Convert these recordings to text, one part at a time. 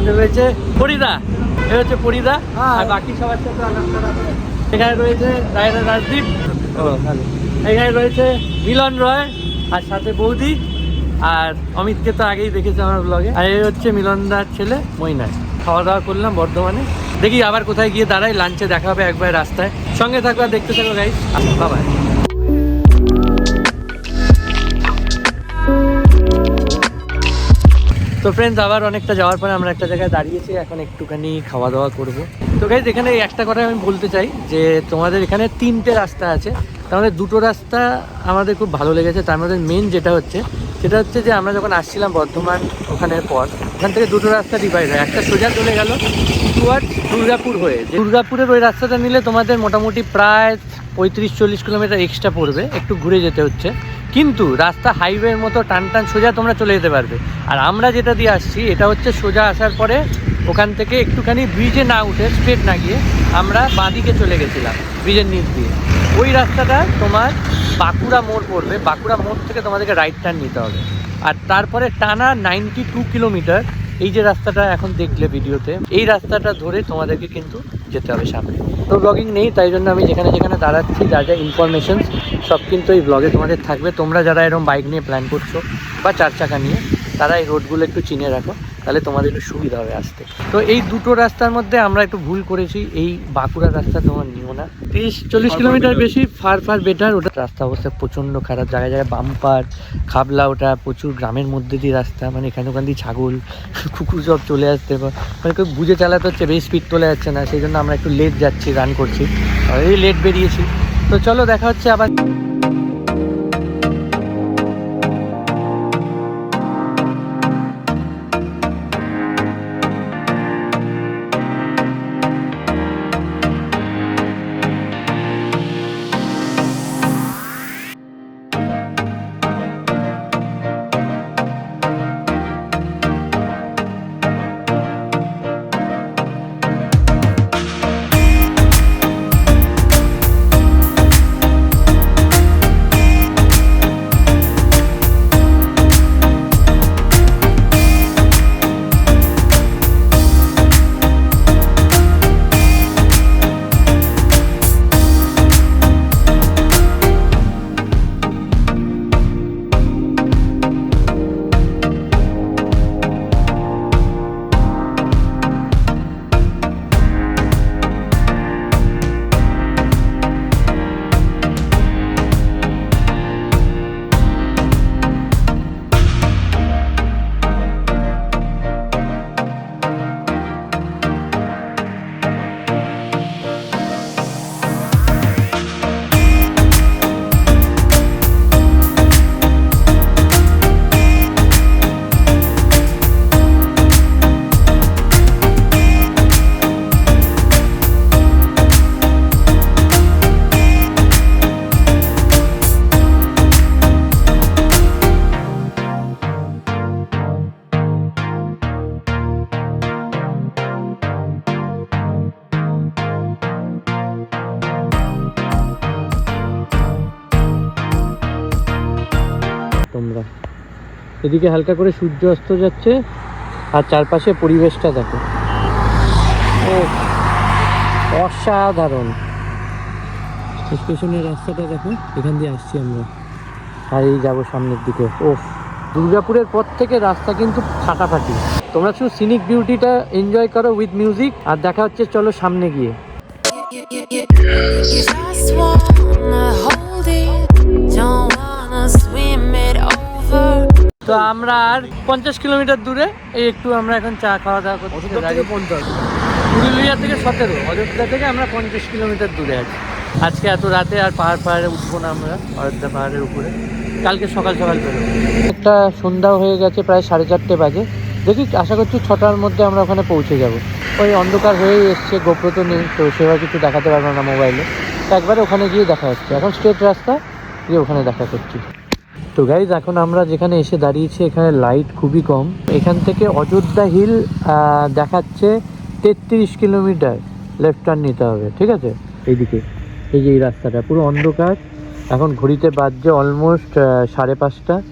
সাথে রয়েছে পরিদা, এ হচ্ছে পরিদা, আর বাকি সবার সাথে এখানে রয়েছে রায়রা রাজদীপ, এখানে রয়েছে মিলন রয়, আর সাথে বৌদি, আর অমিতকে তো আগেই দেখেছে আমার ব্লগে। আর এই হচ্ছে মিলনদার ছেলে মইনায়। খাওয়া দাওয়া করলাম বর্ধমানে, দেখি আবার কোথায় গিয়ে দাঁড়াই, লাঞ্চে দেখা হবে একবার রাস্তায়। সঙ্গে থাকো আর দেখতে থাকো গাইস, বাবাই। তো ফ্রেন্ডস, আবার অনেকটা যাওয়ার পরে আমরা একটা জায়গায় দাঁড়িয়েছি, এখন একটুখানি খাওয়া দাওয়া করব। তো গাইস, এখানে একটা কথা আমি বলতে চাই যে তোমাদের এখানে 3টে রাস্তা আছে, তার মধ্যে 2টো রাস্তা আমাদের খুব ভালো লেগেছে। তার মধ্যে মেন যেটা হচ্ছে সেটা হচ্ছে যে আমরা যখন আসছিলাম বর্ধমান ওখানের পর, ওখান থেকে 2টো রাস্তা ডিভাইড হয়। একটা সোজা চলে গেল টুয়ার্ডস দুর্গাপুর হয়ে, দুর্গাপুরের ওই রাস্তাটা নিলে তোমাদের মোটামুটি প্রায় 35-40 কিলোমিটার এক্সট্রা পড়বে, একটু ঘুরে যেতে হচ্ছে, কিন্তু রাস্তা হাইওয়ের মতো টান টান সোজা তোমরা চলে যেতে পারবে। আর আমরা যেটা দিয়ে আসছি এটা হচ্ছে সোজা আসার পরে ওখান থেকে একটুখানি ব্রিজে না উঠে স্ট্রেট না গিয়ে আমরা বাঁদিকে চলে গেছিলাম ব্রিজের নিচ দিয়ে। ওই রাস্তাটা তোমার বাঁকুড়া মোড় পড়বে, বাঁকুড়া মোড় থেকে তোমাদেরকে রাইট টার্ন নিতে হবে। আর তারপরে টানা 92 কিলোমিটার এই যে রাস্তাটা এখন দেখলে ভিডিওতে, এই রাস্তাটা ধরে তোমাদেরকে কিন্তু যেতে হবে সামনে। তো ব্লগিং নেই, তাই জন্য আমি যেখানে যেখানে দাঁড়াচ্ছি যা যা ইনফরমেশনস সব কিন্তু এই ব্লগে তোমাদের থাকবে। তোমরা যারা এরকম বাইক নিয়ে প্ল্যান করছো বা 4 চাকা নিয়ে, তারা এই রোডগুলো একটু চিনে রাখো, তাহলে তোমাদের একটু সুবিধা হবে আসতে। তো এই 2টো রাস্তার মধ্যে আমরা একটু ভুল করেছি, এই বাঁকুড়ার রাস্তা তোমার নিও না, 30-40 কিলোমিটার বেশি ফার বেটার। ওটা রাস্তা অবস্থা প্রচণ্ড খারাপ, জায়গায় জায়গায় বাম্পার খাবলা, ওটা প্রচুর গ্রামের মধ্যে দিয়ে রাস্তা, মানে এখানে ওখান দিয়ে ছাগল কুকুর সব চলে আসতে, মানে কেউ বুঝে চালাতে হচ্ছে, বেশি স্পিড চলে যাচ্ছে না, সেই জন্য আমরা একটু লেট যাচ্ছি, রান করছি, এই লেট বেরিয়েছি। তো চলো দেখা হচ্ছে আবার। তোমরা এদিকে হালকা করে সূর্য অস্ত যাচ্ছে, আর চারপাশে পরিবেশটা দেখো, অসাধারণ। স্টেশনের রাস্তাটা দেখো, এখান দিয়ে আসছি আমরা, আর এই যাবো সামনের দিকে। দুর্গাপুরের পর থেকে রাস্তা কিন্তু ফাটাফাটি। তোমরা শুধু সিনিক বিউটিটা এনজয় করো উইথ মিউজিক, আর দেখা হচ্ছে চলো সামনে গিয়ে। তো আমরা আর 50 কিলোমিটার দূরে, এই একটু আমরা এখন চা খাওয়া দাওয়া করছি। পুরুলিয়া থেকে 17, অযোধ্যা থেকে আমরা 50 কিলোমিটার দূরে আছি। আজকে এত রাতে আর পাহাড়ে উঠবো না আমরা, অযোধ্যা পাহাড়ের উপরে কালকে সকাল সকাল বেরোবো। একটা সন্ধ্যা হয়ে গেছে, প্রায় 4:30 বাজে। দেখি, আশা করছি 6টার মধ্যে আমরা ওখানে পৌঁছে যাব। ওই অন্ধকার হয়েই এসছে, গোপ্রো তো নেই, তো সেভাবে কিছু দেখাতে পারবো না মোবাইলে। তো একবার ওখানে গিয়ে দেখা হচ্ছে, এখন স্ট্রেট রাস্তা গিয়ে ওখানে দেখা করছি। তো গাইজ, এখন আমরা যেখানে এসে দাঁড়িয়েছি এখানে লাইট খুবই কম। এখান থেকে অযোধ্যা হিল দেখাচ্ছে 33 কিলোমিটার, লেফট টার্ন নিতে হবে, ঠিক আছে। এইদিকে এই যে এই রাস্তাটা পুরো অন্ধকার, এখন ঘড়িতে বাজছে অলমোস্ট 5:30।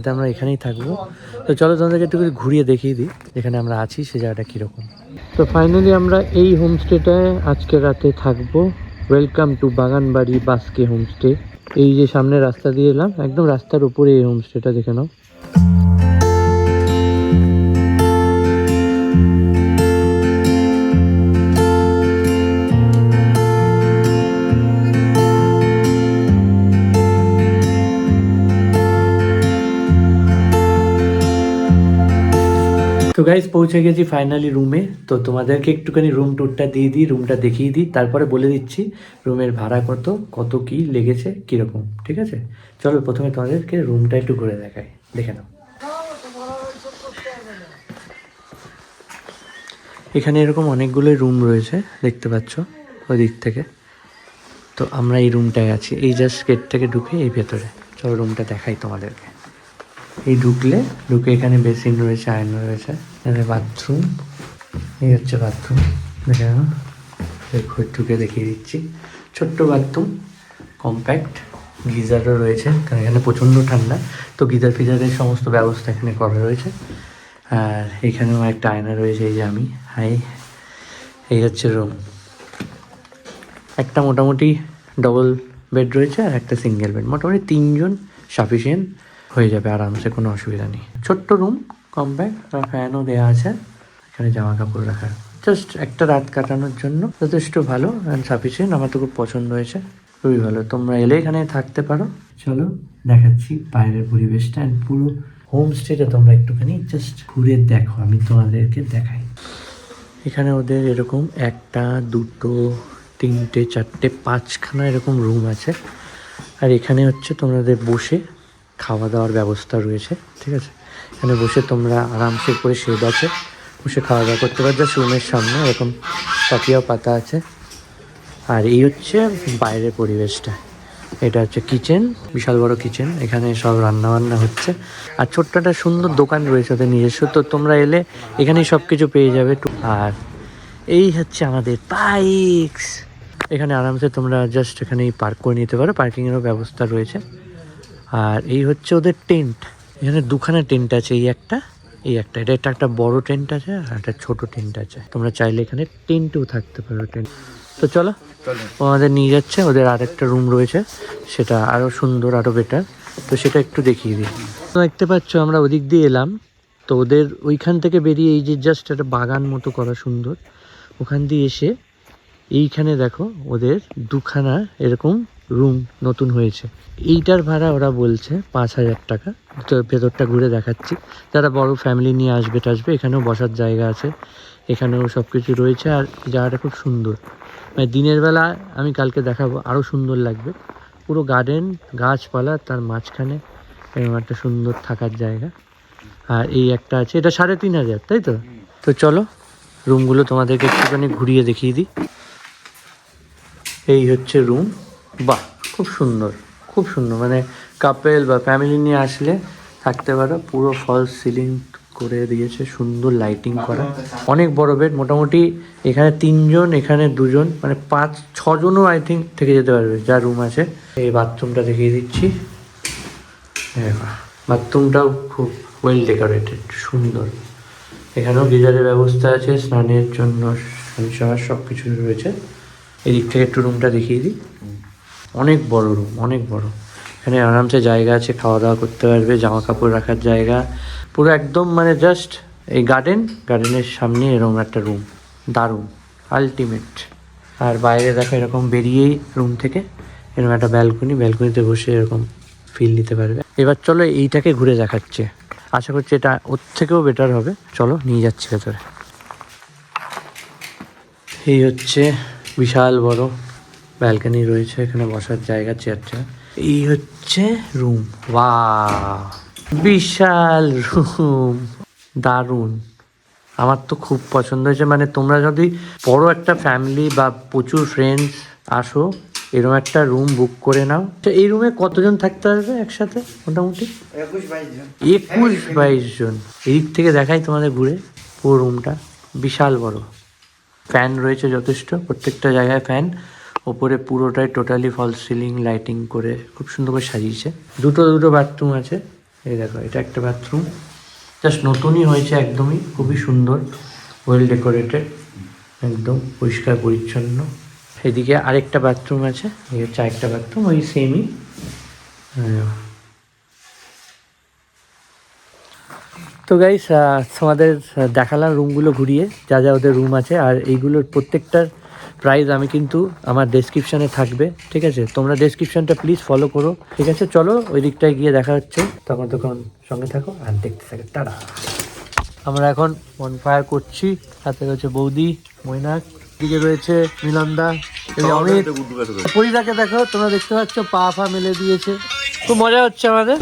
রাতে আমরা এখানেই থাকবো। তো চলো তোমাদেরকে একটু ঘুরিয়ে দেখিয়ে দিই যেখানে আমরা আছি সে জায়গাটা কীরকম। তো ফাইনালি আমরা এই হোমস্টেটায় আজকে রাতে থাকবো। Welcome to Baganbari Baske homestay. এই যে সামনে রাস্তা দিয়ে এলাম, একদম রাস্তার উপরে এই হোমস্টেটা, দেখে নাও। তো গাইজ পৌঁছে গেছি ফাইনালি রুমে। তো তোমাদেরকে একটুখানি রুম ট্যুরটা দিয়ে দিই, রুমটা দেখিয়ে দিই, তারপরে বলে দিচ্ছি রুমের ভাড়া কত, কত কি লেগেছে, কীরকম। ঠিক আছে, চলো প্রথমে তোমাদেরকে রুমটা একটু ঘুরে দেখাই, দেখে নাও। এখানে এরকম অনেকগুলোই রুম রয়েছে, দেখতে পাচ্ছ ওই দিক থেকে। তো আমরা এই রুমটায় আছি, এই জাস্ট গেট থেকে ঢুকে এই ভেতরে। চলো রুমটা দেখাই তোমাদেরকে। এই ঢুকে এখানে বেসিন রয়েছে, আয়না রয়েছে, এখানে বাথরুম। এই হচ্ছে বাথরুম, দেখে নাও। ঢুকে দেখিয়ে দিচ্ছি, ছোট্ট বাথরুম, কম্প্যাক্ট। গিজারও রয়েছে কারণ এখানে প্রচণ্ড ঠান্ডা, তো গিজার ফিজারের সমস্ত ব্যবস্থা এখানে করা রয়েছে। আর এখানেও একটা আয়না রয়েছে, এই যে আমি, এই হচ্ছে রুম। একটা মোটামুটি ডবল বেড রয়েছে আর একটা সিঙ্গেল বেড, মোটামুটি 3 জন সাফিসিয়েন্ট হয়ে যাবে আরামসে, কোনো অসুবিধা নেই। ছোট্ট রুম, কম্প্যাক্ট, আর ফ্যানও দেওয়া আছে এখানে জামা কাপড় রাখার। জাস্ট একটা রাত কাটানোর জন্য যথেষ্ট ভালো অ্যান্ড সাফিসিয়েন্ট। আমার তো খুব পছন্দ হয়েছে, খুবই ভালো। তোমরা এলে এখানে থাকতে পারো। চলো দেখাচ্ছি বাইরের পরিবেশটা, অ্যান্ড পুরো হোমস্টেটা তোমরা একটুখানি জাস্ট ঘুরে দেখো, আমি তোমাদেরকে দেখাই। এখানে ওদের এরকম 1, 2, 3, 4, 5খানা এরকম রুম আছে। আর এখানে হচ্ছে তোমাদের বসে খাওয়া দাওয়ার ব্যবস্থা রয়েছে। ঠিক আছে, এখানে বসে তোমরা আরামসে করে শেড আছে, বসে খাওয়া দাওয়া করতে পারো। জাস্ট রুমের সামনে এরকম তাকিয়াও পাতা আছে। আর এই হচ্ছে বাইরের পরিবেশটা। এটা হচ্ছে কিচেন, বিশাল বড় কিচেন, এখানে সব রান্না বান্না হচ্ছে। আর ছোট্ট একটা সুন্দর দোকান রয়েছে ওদের নিজস্ব, তো তোমরা এলে এখানেই সব কিছু পেয়ে যাবে। আর এই হচ্ছে আমাদের বাইকস, এখানে আরামসে তোমরা জাস্ট এখানেই পার্ক করে নিতে পারো, পার্কিংয়েরও ব্যবস্থা রয়েছে। আর এই হচ্ছে ওদের টেন্ট, এখানে 2খানা টেন্ট আছে, এই একটা, এটা একটা বড় টেন্ট আছে আর একটা ছোট টেন্ট আছে। তোমরা চাইলে এখানে টেন্টেও থাকতে পারো, টেন্ট। তো চলো আমাদের নিয়ে যাচ্ছে, ওদের আরেকটা রুম রয়েছে, সেটা আরও সুন্দর, আরও বেটার। তো সেটা একটু দেখিয়ে দিই। তো দেখতে পাচ্ছ আমরা ওদিক দিয়ে এলাম, তো ওদের ওইখান থেকে বেরিয়ে এই যে জাস্ট একটা বাগান মতো করা সুন্দর, ওখান দিয়ে এসে এইখানে দেখো ওদের 2খানা এরকম রুম নতুন হয়েছে। এইটার ভাড়া ওরা বলছে 5,000 টাকা। তো ভেতরটা ঘুরে দেখাচ্ছি, যারা বড় ফ্যামিলি নিয়ে আসবে এখানেও বসার জায়গা আছে, এখানেও সব কিছু রয়েছে। আর জায়গাটা খুব সুন্দর, মানে দিনের বেলা আমি কালকে দেখাবো, আরও সুন্দর লাগবে। পুরো গার্ডেন, গাছপালা, তার মাঝখানে এরকম একটা সুন্দর থাকার জায়গা। আর এই একটা আছে, এটা 3,500, তাই তো? তো চলো রুমগুলো তোমাদেরকে একটুখানি ঘুরিয়ে দেখিয়ে দিই। এই হচ্ছে রুম, বাহ খুব সুন্দর, খুব সুন্দর, মানে কাপেল বা ফ্যামিলি নিয়ে আসলে থাকতে পারো। পুরো ফলস সিলিং করে দিয়েছে, সুন্দর লাইটিং করা, অনেক বড় বেড। মোটামুটি এখানে 3 জন, এখানে 2 জন, মানে 5-6 জনও আই থিঙ্ক থেকে যেতে পারবে যা রুম আছে। এই বাথরুমটা দেখিয়ে দিচ্ছি, বাথরুমটাও খুব ওয়েল ডেকোরেটেড, সুন্দর। এখানেও গিজারের ব্যবস্থা আছে, স্নানের জন্য সব কিছু রয়েছে। এদিক থেকে একটু রুমটা দেখিয়ে দিই, অনেক বড় রুম, অনেক বড়। এখানে আরামসে জায়গা আছে, খাওয়া দাওয়া করতে পারবে, জামা কাপড় রাখার জায়গা, পুরো একদম মানে জাস্ট এই গার্ডেনের সামনে এরকম একটা রুম, দারুণ, আলটিমেট। আর বাইরে দেখো এরকম বেরিয়েই রুম থেকে এরকম একটা ব্যালকনিতে বসে এরকম ফিল নিতে পারবে। এবার চলো এইটাকে ঘুরে দেখাচ্ছে, আশা করছি এটা ওর থেকেও বেটার হবে। চলো নিয়ে যাচ্ছি ভেতরে। এই হচ্ছে বিশাল বড় ব্যালকনি রয়েছে, এখানে বসার জায়গা, চেয়ার। এই হচ্ছে রুম, ওয়াও বিশাল রুম, দারুণ। আমার তো খুব পছন্দ হয়েছে। মানে তোমরা যদি বড় একটা ফ্যামিলি বা প্রচুর ফ্রেন্ডস আসো, এরকম একটা রুম বুক করে নাও। তো এই রুমে কতজন থাকতে পারবে একসাথে? মোটামুটি 21-22 জন। এদিক থেকে দেখাই তোমাদের ঘুরে, পুরো রুমটা বিশাল বড়। ফ্যান রয়েছে যথেষ্ট, প্রত্যেকটা জায়গায় ফ্যান। ওপরে পুরোটাই টোটালি ফলস সিলিং লাইটিং করে খুব সুন্দর করে সাজিয়েছে। দুটো বাথরুম আছে, এই দেখো এটা একটা বাথরুম, জাস্ট নতুনই হয়েছে, একদমই খুবই সুন্দর, ওয়েল ডেকোরেটেড, একদম পরিষ্কার পরিচ্ছন্ন। এদিকে আরেকটা বাথরুম আছে, এই হচ্ছে আরেকটা বাথরুম, ওই সেমই। তো গাইস তোমাদের দেখালাম রুমগুলো ঘুরিয়ে, যা যা ওদের রুম আছে, আর এইগুলোর প্রত্যেকটার প্রাইস আমি কিন্তু আমার ডেসক্রিপশানে থাকবে, ঠিক আছে? তোমরা ডেসক্রিপশানটা প্লিজ ফলো করো, ঠিক আছে? চলো ওই দিকটায় গিয়ে দেখা হচ্ছে, তখন সঙ্গে থাকো আর দেখতে থাকো। টাটা। আমরা এখন বনফায়ার করছি, সাথে রয়েছে বৌদি, মৈনাক, দিকে রয়েছে মিলনদা, এই অমিত, পরিদাকে দেখো, তোমরা দেখতে পাচ্ছ পা ফা মেলে দিয়েছে, খুব মজা হচ্ছে আমাদের।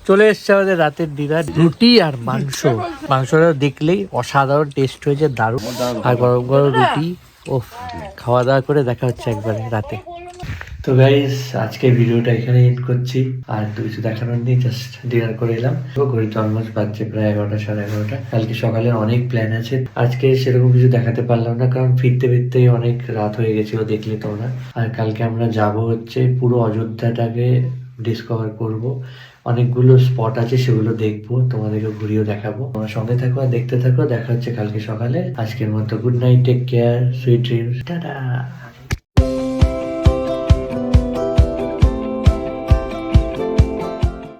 চলে এসছে আমাদের রাতের ডিনার, রুটি আর মাংসটা দেখলেই অসাধারণ টেস্ট হয়েছে, দারুণ। আর গরম গরম রুটি, ও খাওয়া দাওয়া করে দেখা হচ্ছে একবারে রাতে। তো গাইস আজকে ভিডিওটা এখানে এন্ড করছি, আর কিছু দেখানোর নেই, জাস্ট ডিনার করে এলাম। ঘড়িতে অলমোস্ট বাজছে প্রায় 11টা, সাড়ে 11টা। কালকে সকালে অনেক প্ল্যান আছে, আজকে সেরকম কিছু দেখাতে পারলাম না, কারণ ফিরতে ফিরতেই অনেক রাত হয়ে গেছিল, দেখলে তোমরা। আর কালকে আমরা যাব হচ্ছে পুরো অযোধ্যাটাকে ডিসকভার করব, অনেকগুলো স্পট আছে সেগুলো দেখবো, তোমাদেরকে ঘুরিয়েও দেখাবো। তোমার সঙ্গে থাকো আর দেখতে থাকো, দেখা হচ্ছে কালকে সকালে। আজকের মতো good night, take care, sweet dreams, tata.